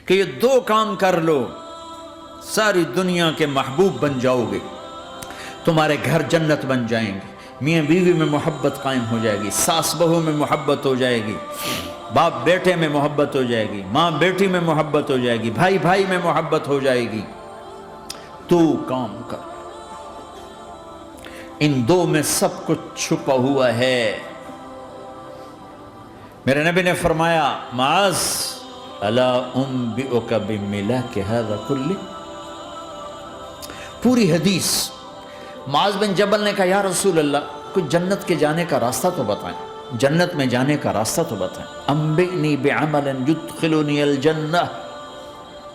کہ یہ دو کام کر لو ساری دنیا کے محبوب بن جاؤ گے، تمہارے گھر جنت بن جائیں گے، میاں بیوی میں محبت قائم ہو جائے گی، ساس بہو میں محبت ہو جائے گی، باپ بیٹے میں محبت ہو جائے گی، ماں بیٹی میں محبت ہو جائے گی، بھائی بھائی میں محبت ہو جائے گی۔ تو کام کر، ان دو میں سب کچھ چھپا ہوا ہے۔ میرے نبی نے فرمایا معاذ الا انبئک بملاک ھذا کلہ، پوری حدیث معاذ بن جبل نے کہا یا رسول اللہ کوئی جنت کے جانے کا راستہ تو بتائیں، جنت میں جانے کا راستہ تو بتائیں، انبئنی بعمل یدخلنی الجنہ۔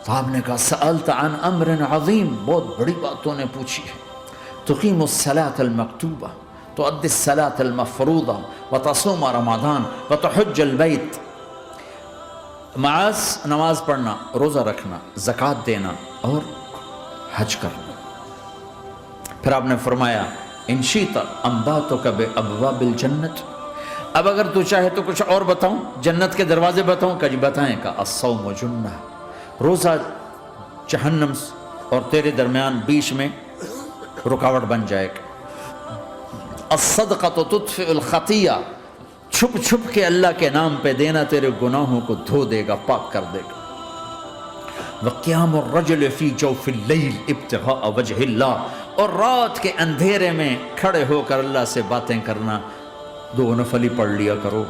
صاحب نے کہا سألت عن امر عظیم، بہت بڑی باتوں نے پوچھی ہے، تقیم الصلاة المکتوبہ، تؤدی الصلاة المفروضہ، وتصوم رمضان، وتحج البیت۔ معاذ نماز پڑھنا، روزہ رکھنا، زکوٰۃ دینا اور حج کرنا۔ پھر آپ نے فرمایا ان شئت انبأتک بابواب الجنت، اب اگر تو چاہے تو کچھ اور بتاؤں، جنت کے دروازے بتاؤں؟ کہ جی بتائیں۔ کہ الصوم جنہ، روزہ جہنم اور تیرے درمیان بیچ میں رکاوٹ بن جائے گا۔ الصدقۃ تطفئ الخطیہ، چھپ چھپ کے اللہ کے نام پہ دینا تیرے گناہوں کو دھو دے گا، پاک کر دے گا۔ وقیام الرجل فی جوف اللیل ابتغاء وجہ اللہ، اور رات کے اندھیرے میں کھڑے ہو کر اللہ سے باتیں کرنا، دو نفلی پڑھ لیا کرو۔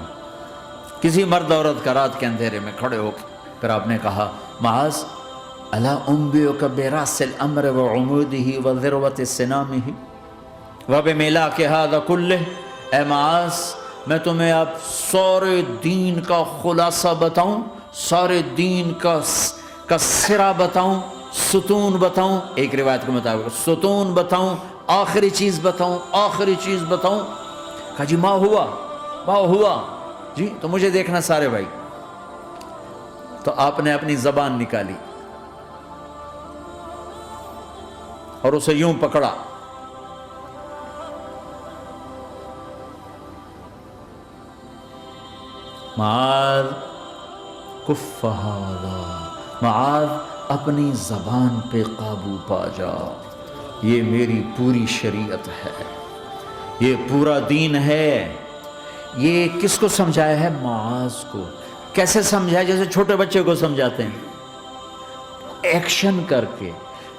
کسی مرد عورت کا رات کے اندھیرے میں کھڑے ہو کے پھر آپ نے کہا معاذ الا انبئک براس الامر وعمودہ وذروۃ سنامہ وبملاک ھذا کلہ، اے معاذ میں تمہیں اب سارے دین کا خلاصہ بتاؤں، سارے دین کا سرا بتاؤں، ستون بتاؤں، ایک روایت کے مطابق ستون بتاؤں، آخری چیز بتاؤں، آخری چیز بتاؤں؟ کہا جی ما ہوا جی، تو مجھے دیکھنا سارے بھائی۔ تو آپ نے اپنی زبان نکالی اور اسے یوں پکڑا، معاذ کف ھذا، معاذ اپنی زبان پہ قابو پا جا، یہ میری پوری شریعت ہے، یہ پورا دین ہے۔ یہ کس کو سمجھایا ہے؟ معاذ کو۔ کیسے سمجھایا؟ جیسے چھوٹے بچے کو سمجھاتے ہیں، ایکشن کر کے۔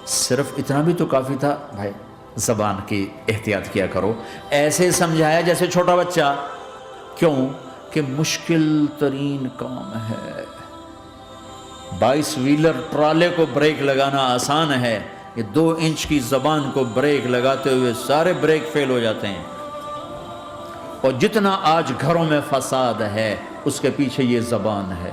صرف اتنا بھی تو کافی تھا بھائی، زبان کی احتیاط کیا کرو۔ ایسے سمجھایا جیسے چھوٹا بچہ، کیوں کہ مشکل ترین کام ہے۔ 22 ویلر ٹرالے کو بریک لگانا آسان ہے، یہ 2 انچ کی زبان کو بریک لگاتے ہوئے سارے بریک فیل ہو جاتے ہیں۔ اور جتنا آج گھروں میں فساد ہے اس کے پیچھے یہ زبان ہے۔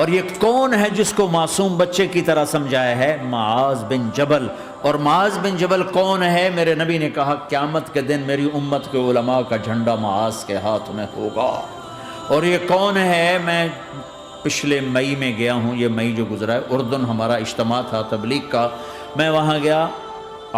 اور یہ کون ہے جس کو معصوم بچے کی طرح سمجھایا ہے؟ معاذ بن جبل۔ اور معاذ بن جبل کون ہے؟ میرے نبی نے کہا قیامت کے دن میری امت کے علماء کا جھنڈا معاذ کے ہاتھ میں ہوگا۔ اور یہ کون ہے؟ میں پچھلے مئی میں گیا ہوں، یہ مئی جو گزرا ہے، اردن ہمارا اجتماع تھا تبلیغ کا، میں وہاں گیا،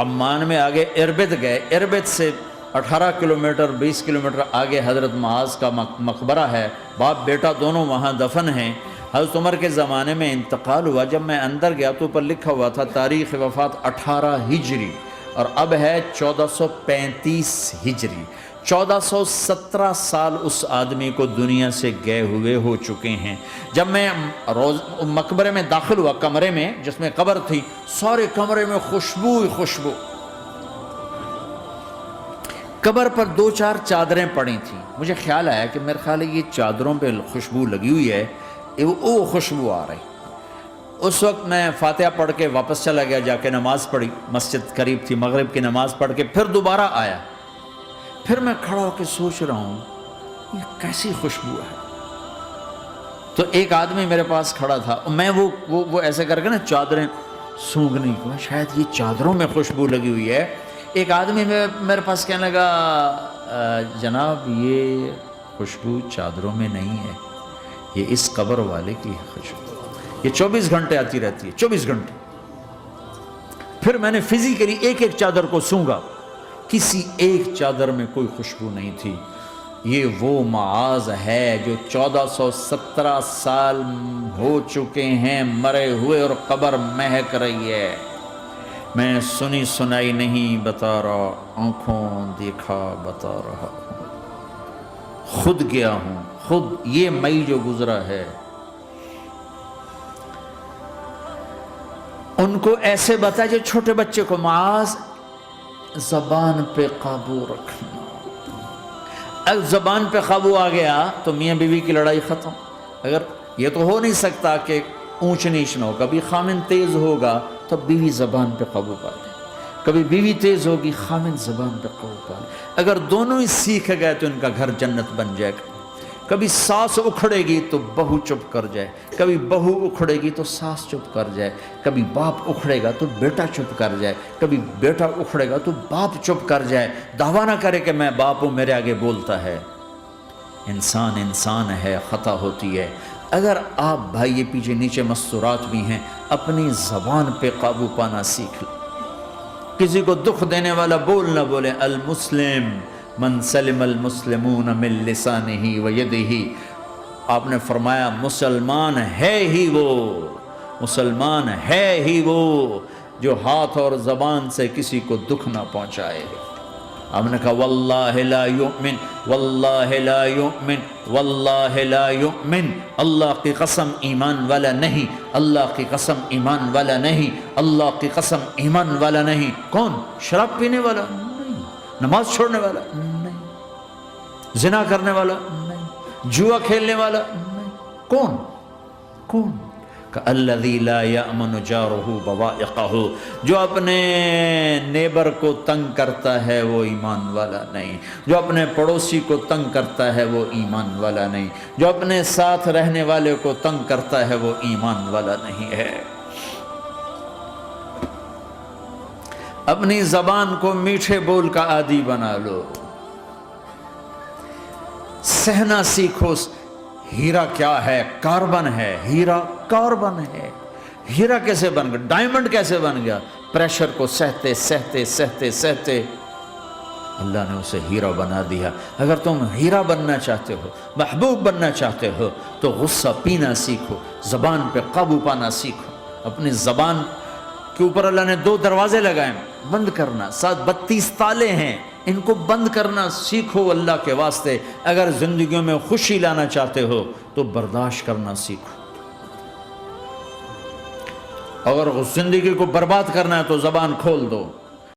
عمان میں آگے اربد گئے، اربد سے 18 کلومیٹر 20 کلومیٹر آگے حضرت معاذ کا مقبرہ ہے، باپ بیٹا دونوں وہاں دفن ہیں۔ حضرت عمر کے زمانے میں انتقال ہوا، جب میں اندر گیا تو اوپر لکھا ہوا تھا تاریخ وفات 18 ہجری، اور اب ہے 1435 ہجری۔ 1417 سال اس آدمی کو دنیا سے گئے ہوئے ہو چکے ہیں۔ جب میں مقبرے میں داخل ہوا، کمرے میں جس میں قبر تھی، سارے کمرے میں خوشبو ہی خوشبو۔ قبر پر 2-4 چادریں پڑی تھیں، مجھے خیال آیا کہ میرے خیال ہے یہ چادروں پہ خوشبو لگی ہوئی ہے، وہ خوشبو آ رہی۔ اس وقت میں فاتحہ پڑھ کے واپس چلا گیا، جا کے نماز پڑھی، مسجد قریب تھی، مغرب کی نماز پڑھ کے پھر دوبارہ آیا، پھر میں کھڑا ہو کے سوچ رہا ہوں یہ کیسی خوشبو ہے۔ تو ایک آدمی میرے پاس کھڑا تھا، میں وہ ایسے کر کے نا چادریں سونگنے کو، شاید یہ چادروں میں خوشبو لگی ہوئی ہے۔ ایک آدمی میرے پاس کہنے لگا جناب یہ خوشبو چادروں میں نہیں ہے، یہ اس قبر والے کی خوشبو، یہ 24 گھنٹے آتی رہتی ہے، 24 گھنٹے۔ پھر میں نے فزیکلی ایک ایک چادر کو سونگا، کسی ایک چادر میں کوئی خوشبو نہیں تھی۔ یہ وہ معاذ ہے جو 1417 سال ہو چکے ہیں مرے ہوئے اور قبر مہک رہی ہے۔ میں سنی سنائی نہیں بتا رہا، آنکھوں دیکھا بتا رہا ہوں، خود گیا ہوں، خود یہ مئی جو گزرا ہے۔ ان کو ایسے بتا جو چھوٹے بچے کو، معاذ زبان پہ قابو رکھنا۔ اگر زبان پہ قابو آ گیا تو میاں بیوی کی لڑائی ختم۔ اگر یہ تو ہو نہیں سکتا کہ اونچ نیچ نہ ہو، کبھی خامن تیز ہوگا تو بیوی زبان پہ قابو پا لے، کبھی بیوی تیز ہوگی خامن زبان پہ قابو پا لے۔ اگر دونوں ہی سیکھ گئے تو ان کا گھر جنت بن جائے گا۔ کبھی ساس اکھڑے گی تو بہو چپ کر جائے، کبھی بہو اکھڑے گی تو ساس چپ کر جائے، کبھی باپ اکھڑے گا تو بیٹا چپ کر جائے، کبھی بیٹا اکھڑے گا تو باپ چپ کر جائے، دعویٰ نہ کرے کہ میں باپ ہوں میرے آگے بولتا ہے۔ انسان انسان ہے، خطا ہوتی ہے۔ اگر آپ بھائی یہ پیچھے نیچے مستورات بھی ہیں، اپنی زبان پہ قابو پانا سیکھ لیں۔ کسی کو دکھ دینے والا بول نہ بولے۔ المسلم من سلم المسلمون من لسانہ و یدہ، آپ نے فرمایا مسلمان ہے ہی وہ، مسلمان ہے ہی وہ جو ہاتھ اور زبان سے کسی کو دکھ نہ پہنچائے۔ آپ نے کہا واللہ لا یؤمن، واللہ لا یؤمن، واللہ لا یؤمن، اللہ کی قسم ایمان والا نہیں، اللہ کی قسم ایمان والا نہیں، اللہ کی قسم ایمان والا نہیں۔ کون؟ شراب پینے والا نہیں، نماز چھوڑنے والا نہیں، زنا کرنے والا نہیں، جوا کھیلنے والا نہیں۔ کون؟ کون؟ الذی لا یأمن جارہ بوائقہ، جو اپنے نیبر کو تنگ کرتا ہے وہ ایمان والا نہیں، جو اپنے پڑوسی کو تنگ کرتا ہے وہ ایمان والا نہیں، جو اپنے ساتھ رہنے والے کو تنگ کرتا ہے وہ ایمان والا نہیں ہے۔ اپنی زبان کو میٹھے بول کا عادی بنا لو، سہنا سیکھو۔ ہیرا کیا ہے؟ کاربن ہے، ہیرا کاربن ہے۔ ہیرا کیسے بن گیا؟ ڈائمنڈ کیسے بن گیا؟ پریشر کو سہتے سہتے سہتے سہتے اللہ نے اسے ہیرا بنا دیا۔ اگر تم ہیرا بننا چاہتے ہو، محبوب بننا چاہتے ہو تو غصہ پینا سیکھو، زبان پہ قابو پانا سیکھو۔ اپنی زبان کے اوپر اللہ نے 2 دروازے لگائے، بند کرنا، ساتھ 32 تالے ہیں، ان کو بند کرنا سیکھو اللہ کے واسطے۔ اگر زندگیوں میں خوشی لانا چاہتے ہو تو برداشت کرنا سیکھو، اگر زندگی کو برباد کرنا ہے تو زبان کھول دو۔